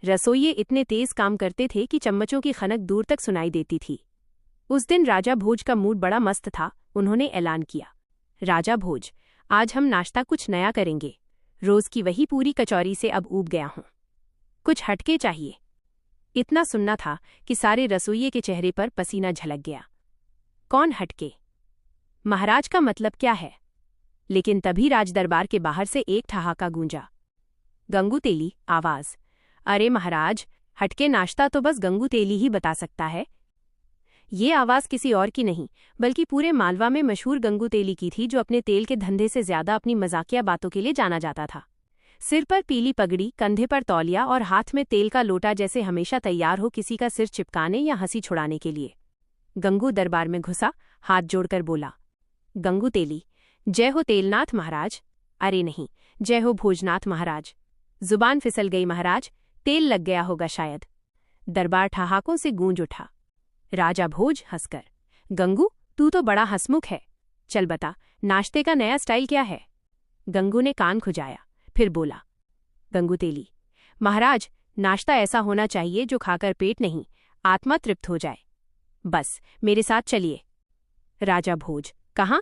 रसोइये इतने तेज काम करते थे कि चम्मचों की खनक दूर तक सुनाई देती थी। उस दिन राजा भोज का मूड बड़ा मस्त था। उन्होंने ऐलान किया, राजा भोज, आज हम नाश्ता कुछ नया करेंगे। रोज की वही पूरी कचौरी से अब ऊब गया हूं। कुछ हटके चाहिए। इतना सुनना था कि सारे रसोइये के चेहरे पर पसीना झलक गया। कौन हटके? महाराज का मतलब क्या है? लेकिन तभी राजदरबार के बाहर से एक ठहाका गूंजा। गंगू तेली आवाज। अरे महाराज, हटके नाश्ता तो बस गंगू तेली ही बता सकता है। ये आवाज किसी और की नहीं बल्कि पूरे मालवा में मशहूर गंगू तेली की थी, जो अपने तेल के धंधे से ज्यादा अपनी मजाकिया बातों के लिए जाना जाता था। सिर पर पीली पगड़ी, कंधे पर तौलिया और हाथ में तेल का लोटा, जैसे हमेशा तैयार हो किसी का सिर चिपकाने या हंसी छुड़ाने के लिए। गंगू दरबार में घुसा, हाथ जोड़कर बोला, गंगू तेली, जय हो तेलनाथ महाराज। अरे नहीं, जय हो भोजनाथ महाराज। जुबान फिसल गई महाराज, तेल लग गया होगा शायद। दरबार ठहाकों से गूंज उठा। राजा भोज हंसकर, गंगू तू तो बड़ा हंसमुख है। चल बता, नाश्ते का नया स्टाइल क्या है? गंगू ने कान खुजाया, फिर बोला, गंगू तेली, महाराज, नाश्ता ऐसा होना चाहिए जो खाकर पेट नहीं, आत्मा तृप्त हो जाए। बस मेरे साथ चलिए। राजा भोज, कहाँ?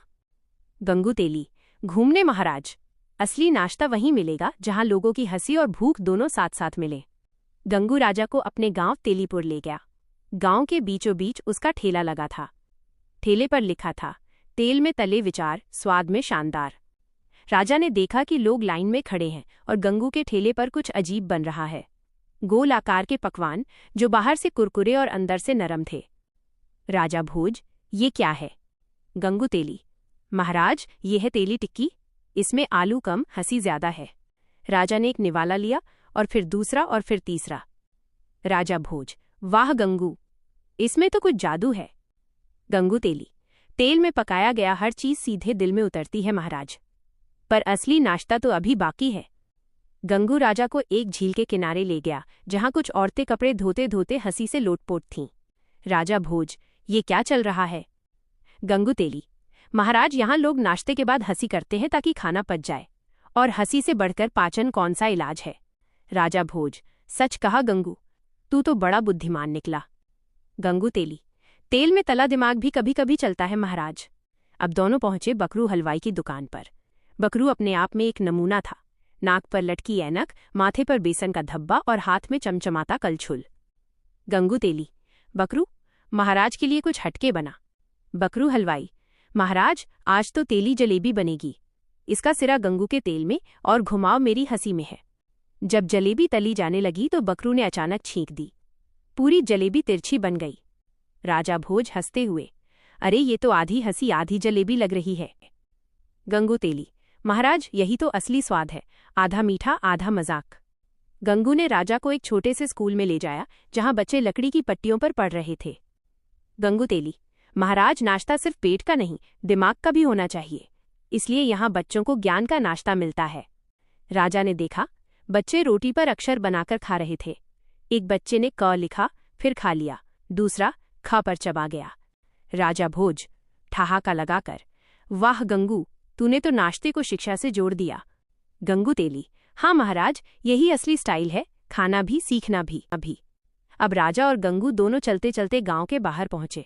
गंगू तेली, घूमने महाराज। असली नाश्ता वहीं मिलेगा जहां लोगों की हंसी और भूख दोनों साथ साथ मिले। गंगू राजा को अपने गांव तेलीपुर ले गया। गांव के बीचों बीच उसका ठेला लगा था। ठेले पर लिखा था, तेल में तले विचार, स्वाद में शानदार। राजा ने देखा कि लोग लाइन में खड़े हैं और गंगू के ठेले पर कुछ अजीब बन रहा है। गोल आकार के पकवान जो बाहर से कुरकुरे और अंदर से नरम थे। राजा भोज, ये क्या है? गंगू तेली, महाराज, ये है तेली टिक्की। इसमें आलू कम, हंसी ज्यादा है। राजा ने एक निवाला लिया और फिर दूसरा और फिर तीसरा। राजा भोज, वाह गंगू, इसमें तो कुछ जादू है। गंगू तेली, तेल में पकाया गया हर चीज सीधे दिल में उतरती है महाराज, पर असली नाश्ता तो अभी बाकी है। गंगू राजा को एक झील के किनारे ले गया जहां कुछ औरतें कपड़े धोते धोते हंसी से लोटपोट थीं। राजा भोज, ये क्या चल रहा है? गंगू तेली, महाराज, यहां लोग नाश्ते के बाद हंसी करते हैं ताकि खाना पच जाए, और हंसी से बढ़कर पाचन कौन सा इलाज है? राजा भोज, सच कहा गंगू, तू तो बड़ा बुद्धिमान निकला। गंगू तेली, तेल में तला दिमाग भी कभी कभी चलता है महाराज। अब दोनों पहुंचे बकरू हलवाई की दुकान पर। बकरू अपने आप में एक नमूना था। नाक पर लटकी ऐनक, माथे पर बेसन का धब्बा और हाथ में चमचमाता कलछुल। गंगू तेली, बकरू, महाराज के लिए कुछ हटके बना। बकरू हलवाई, महाराज, आज तो तेली जलेबी बनेगी। इसका सिरा गंगू के तेल में और घुमाव मेरी हंसी में है। जब जलेबी तली जाने लगी तो बकरू ने अचानक छींक दी। पूरी जलेबी तिरछी बन गई। राजा भोज हंसते हुए, अरे ये तो आधी हंसी आधी जलेबी लग रही है। गंगू तेली, महाराज, यही तो असली स्वाद है, आधा मीठा आधा मजाक। गंगू ने राजा को एक छोटे से स्कूल में ले जाया जहां बच्चे लकड़ी की पट्टियों पर पढ़ रहे थे। गंगू तेली, महाराज, नाश्ता सिर्फ पेट का नहीं, दिमाग का भी होना चाहिए, इसलिए यहाँ बच्चों को ज्ञान का नाश्ता मिलता है। राजा ने देखा, बच्चे रोटी पर अक्षर बनाकर खा रहे थे। एक बच्चे ने क लिखा, फिर खा लिया, दूसरा ख पर चबा गया। राजा भोज ठहाका लगाकर, वाह गंगू, तूने तो नाश्ते को शिक्षा से जोड़ दिया। गंगू तेली, हाँ महाराज, यही असली स्टाइल है, खाना भी सीखना भी। अब राजा और गंगू दोनों चलते चलते गांव के बाहर पहुंचे।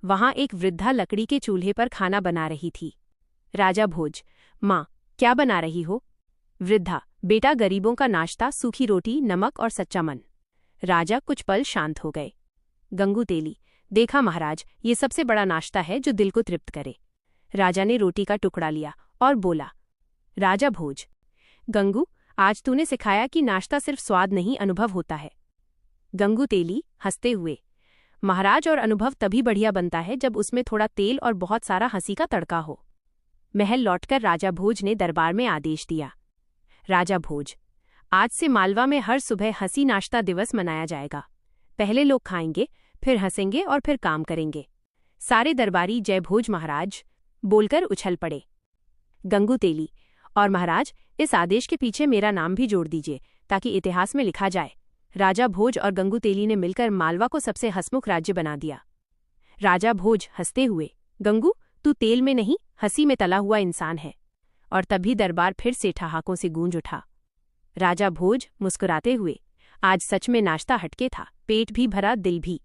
वहां एक वृद्धा लकड़ी के चूल्हे पर खाना बना रही थी। राजा भोज, माँ, क्या बना रही हो? वृद्धा, बेटा, गरीबों का नाश्ता, सूखी रोटी, नमक और सच्चा मन। राजा कुछ पल शांत हो गए। गंगू तेली, देखा महाराज, ये सबसे बड़ा नाश्ता है जो दिल को तृप्त करे। राजा ने रोटी का टुकड़ा लिया और बोला, राजा भोज, गंगू, आज तूने सिखाया कि नाश्ता सिर्फ स्वाद नहीं, अनुभव होता है। गंगू तेली हंसते हुए, महाराज, और अनुभव तभी बढ़िया बनता है जब उसमें थोड़ा तेल और बहुत सारा हंसी का तड़का हो। महल लौटकर राजा भोज ने दरबार में आदेश दिया, राजा भोज, आज से मालवा में हर सुबह हंसी नाश्ता दिवस मनाया जाएगा। पहले लोग खाएंगे, फिर हंसेंगे और फिर काम करेंगे। सारे दरबारी जय भोज महाराज बोलकर उछल पड़े। गंगू तेली, और महाराज, इस आदेश के पीछे मेरा नाम भी जोड़ दीजिए ताकि इतिहास में लिखा जाए। राजा भोज और गंगू तेली ने मिलकर मालवा को सबसे हंसमुख राज्य बना दिया। राजा भोज हंसते हुए, गंगू, तू तेल में नहीं, हंसी में तला हुआ इंसान है। और तभी दरबार फिर से ठहाकों से गूंज उठा। राजा भोज मुस्कुराते हुए, आज सच में नाश्ता हटके था, पेट भी भरा दिल भी।